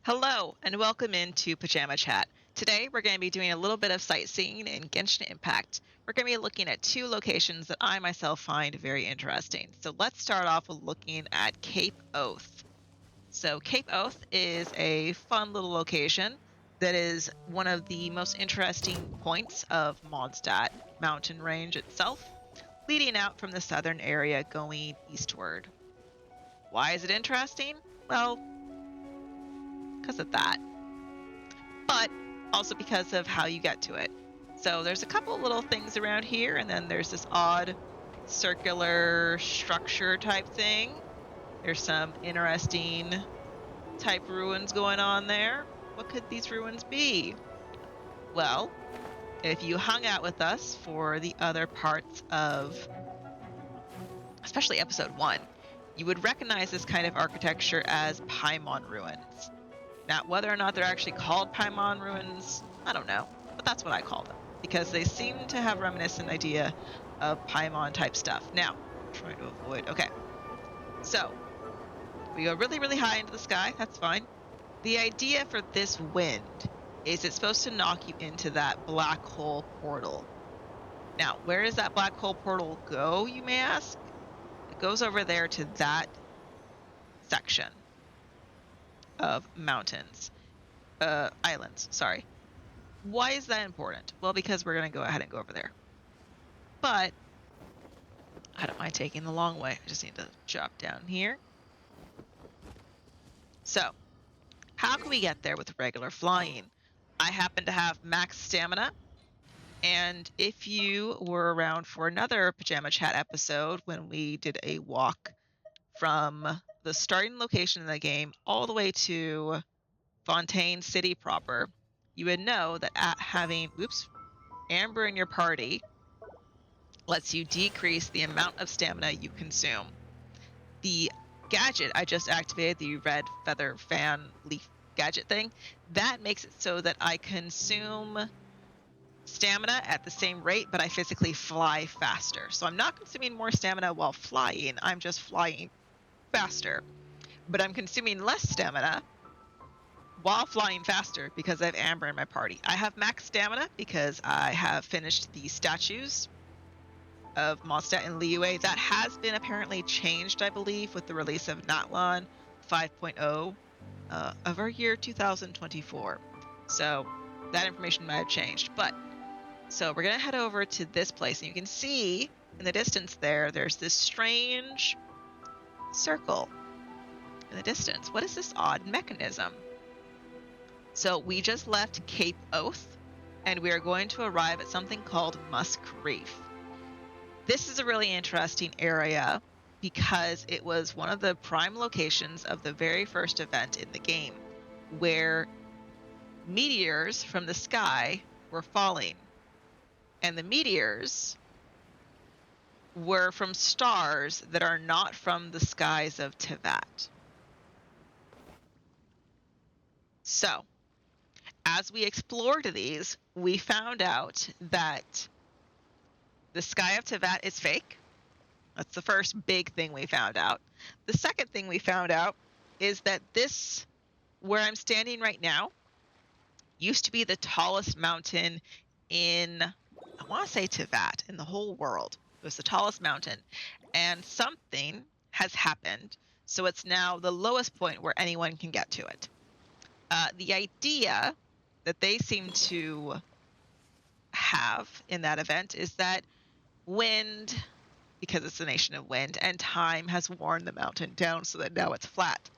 Hello, and welcome into Pajama Chat. Today, we're going to be doing a little bit of sightseeing in Genshin Impact. We're going to be looking at two locations that I myself find very interesting. So let's start off with looking at Cape Oath. So Cape Oath is a fun little location that is one of the most interesting points of Mondstadt mountain range itself, leading out from the southern area going eastward. Why is it interesting? Well, because of that, but also because of how you get to it. So there's a couple little things around here, and then there's this odd circular structure type thing. There's some interesting type ruins going on there. What could these ruins be? Well, if you hung out with us for the other parts of, especially episode 1, you would recognize this kind of architecture as Paimon ruins. Now, whether or not they're actually called Paimon ruins, I don't know, but that's what I call them, because they seem to have reminiscent idea of Paimon type stuff. Now, trying to avoid, okay. So, we go really, really high into the sky, that's fine. The idea for this wind is it's supposed to knock you into that black hole portal. Now, where does that black hole portal go, you may ask? It goes over there to that section of mountains. Islands, sorry. Why is that important? Well, because we're going to go ahead and go over there. But I don't mind taking the long way. I just need to drop down here. So, how can we get there with regular flying? I happen to have max stamina. And if you were around for another Pajama Chat episode when we did a walk from the starting location in the game all the way to Fontaine City proper, you would know that having Amber in your party lets you decrease the amount of stamina you consume. The gadget I just activated, the red feather fan leaf gadget thing, that makes it so that I consume stamina at the same rate, but I physically fly faster. So I'm not consuming more stamina while flying, I'm just flying faster. But I'm consuming less stamina while flying faster because I have Amber in my party. I have max stamina because I have finished the statues of Mondstadt and Liyue. That has been apparently changed, I believe, with the release of Natlan 5.0 of our year 2024. So that information might have changed. But so we're going to head over to this place, and you can see in the distance there's this strange circle in the distance. What is this odd mechanism? So we just left Cape Oath, and we are going to arrive at something called Musk Reef. This is a really interesting area because it was one of the prime locations of the very first event in the game, where meteors from the sky were falling. And the meteors were from stars that are not from the skies of Teyvat. So, as we explored these, we found out that the sky of Teyvat is fake. That's the first big thing we found out. The second thing we found out is that this, where I'm standing right now, used to be the tallest mountain in, I want to say Teyvat, in the whole world. It was the tallest mountain. And something has happened, so it's now the lowest point where anyone can get to it. The idea that they seem to have in that event is that wind, because it's a nation of wind, and time has worn the mountain down so that now it's flat.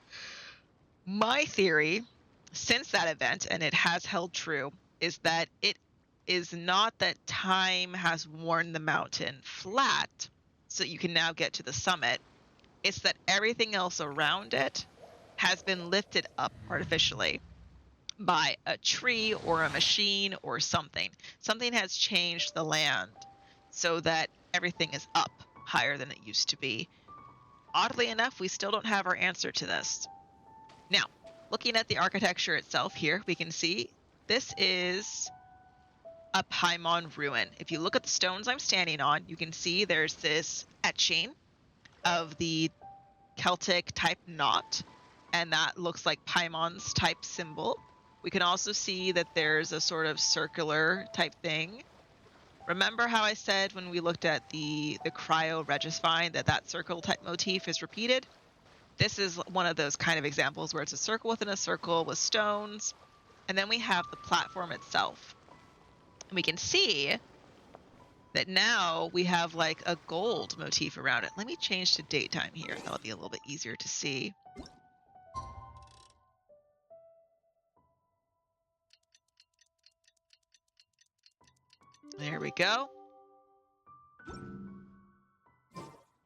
My theory, since that event, and it has held true, is that it is not that time has worn the mountain flat so you can now get to the summit. It's that everything else around it has been lifted up artificially by a tree or a machine or something. Something has changed the land so that everything is up higher than it used to be. Oddly enough, we still don't have our answer to this. Now, looking at the architecture itself here, we can see this is a Paimon ruin. If you look at the stones I'm standing on, you can see there's this etching of the Celtic type knot and that looks like Paimon's type symbol. We can also see that there's a sort of circular type thing. Remember how I said when we looked at the cryo Regisvine that circle type motif is repeated? This is one of those kind of examples where it's a circle within a circle with stones. And then we have the platform itself. And we can see that now we have like a gold motif around it. Let me change to daytime here. That'll be a little bit easier to see. There we go.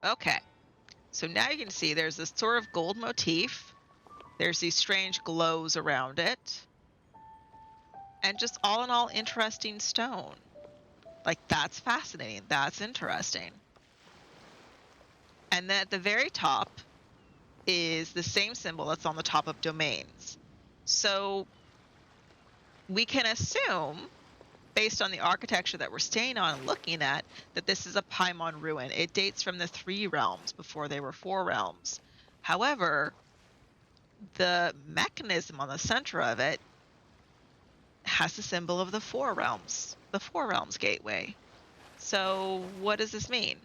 Okay, so now you can see there's this sort of gold motif. There's these strange glows around it. And just all in all, interesting stone. Like, that's fascinating. That's interesting. And then at the very top is the same symbol that's on the top of domains. So we can assume, based on the architecture that we're staying on and looking at, that this is a Paimon ruin. It dates from the 3 realms before they were 4 realms. However, the mechanism on the center of it has the symbol of the 4 realms gateway. So what does this mean?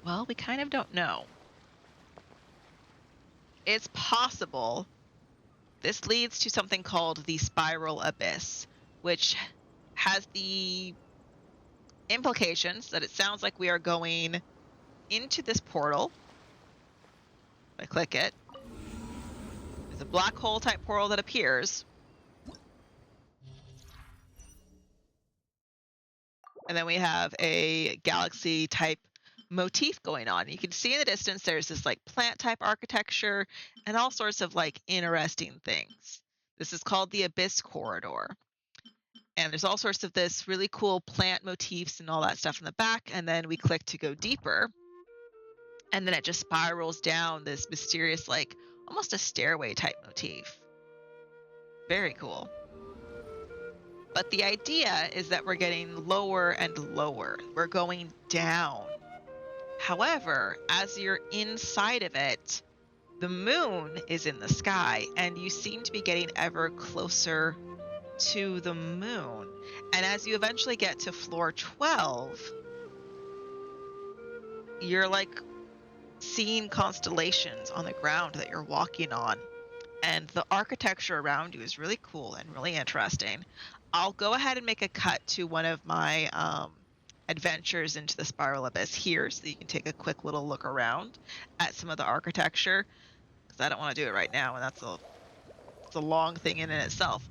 Well, we kind of don't know. It's possible this leads to something called the Spiral Abyss, which has the implications that it sounds like we are going into this portal. If I click it, there's a black hole type portal that appears. And then we have a galaxy type motif going on. You can see in the distance there's this like plant type architecture and all sorts of like interesting things. This is called the Abyss Corridor. And there's all sorts of this really cool plant motifs and all that stuff in the back. And then we click to go deeper. And then it just spirals down this mysterious, like almost a stairway type motif. Very cool. But the idea is that we're getting lower and lower. We're going down. However, as you're inside of it, the moon is in the sky, and you seem to be getting ever closer to the moon. And as you eventually get to floor 12, you're like seeing constellations on the ground that you're walking on. And the architecture around you is really cool and really interesting. I'll go ahead and make a cut to one of my adventures into the Spiral Abyss here so that you can take a quick little look around at some of the architecture, because I don't want to do it right now, and it's a long thing in itself.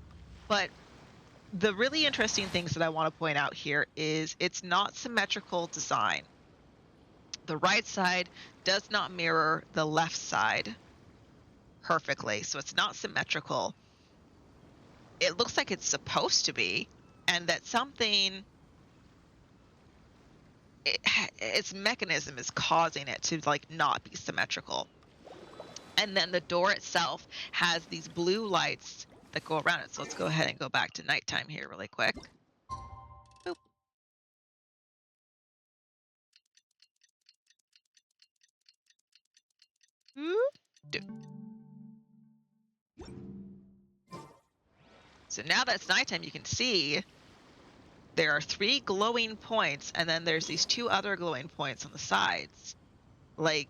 But the really interesting things that I want to point out here is it's not symmetrical design. The right side does not mirror the left side perfectly, so it's not symmetrical. It looks like it's supposed to be, and that something, its mechanism is causing it to like not be symmetrical. And then the door itself has these blue lights that go around it. So let's go ahead and go back to nighttime here really quick. Boop. So now that it's nighttime, you can see there are 3 glowing points, and then there's these 2 other glowing points on the sides. Like,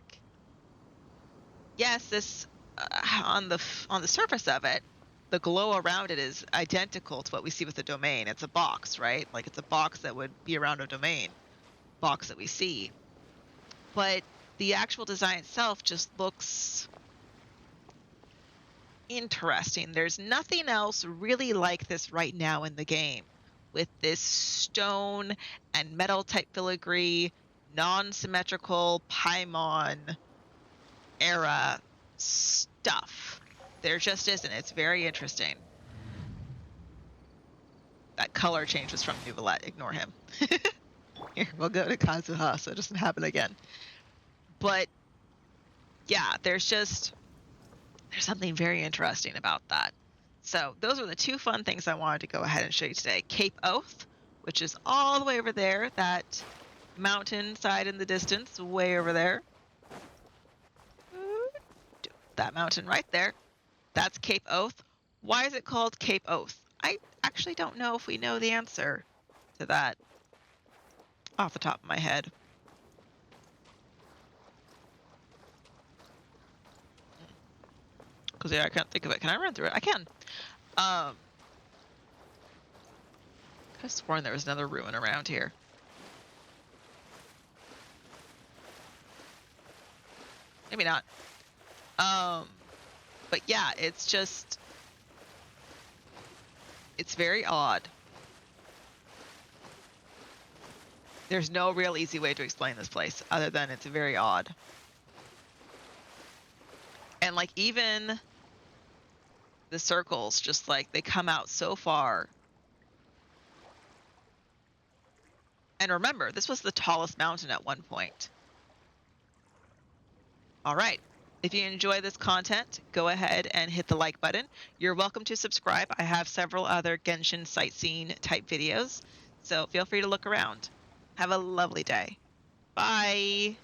yes, this on the surface of it, the glow around it is identical to what we see with the domain. It's a box, right? Like, it's a box that would be around a domain box that we see. But the actual design itself just looks interesting. There's nothing else really like this right now in the game, with this stone and metal type filigree, non-symmetrical Paimon era stuff. There just isn't. It's very interesting. That color change was from Nuvalet. Ignore him. Here, we'll go to Kazuha so it doesn't happen again. But yeah, there's something very interesting about that. So those are the 2 fun things I wanted to go ahead and show you today. Cape Oath, which is all the way over there, that mountain side in the distance, way over there. that mountain right there. That's Cape Oath. Why is it called Cape Oath? I actually don't know if we know the answer to that off the top of my head. Because yeah, I can't think of it. Can I run through it? I can. I could have sworn there was another ruin around here. Maybe not. But yeah, it's very odd. There's no real easy way to explain this place other than it's very odd. And like even the circles, just like they come out so far. And remember, this was the tallest mountain at one point. All right. If you enjoy this content, go ahead and hit the like button. You're welcome to subscribe. I have several other Genshin sightseeing type videos, so feel free to look around. Have a lovely day. Bye.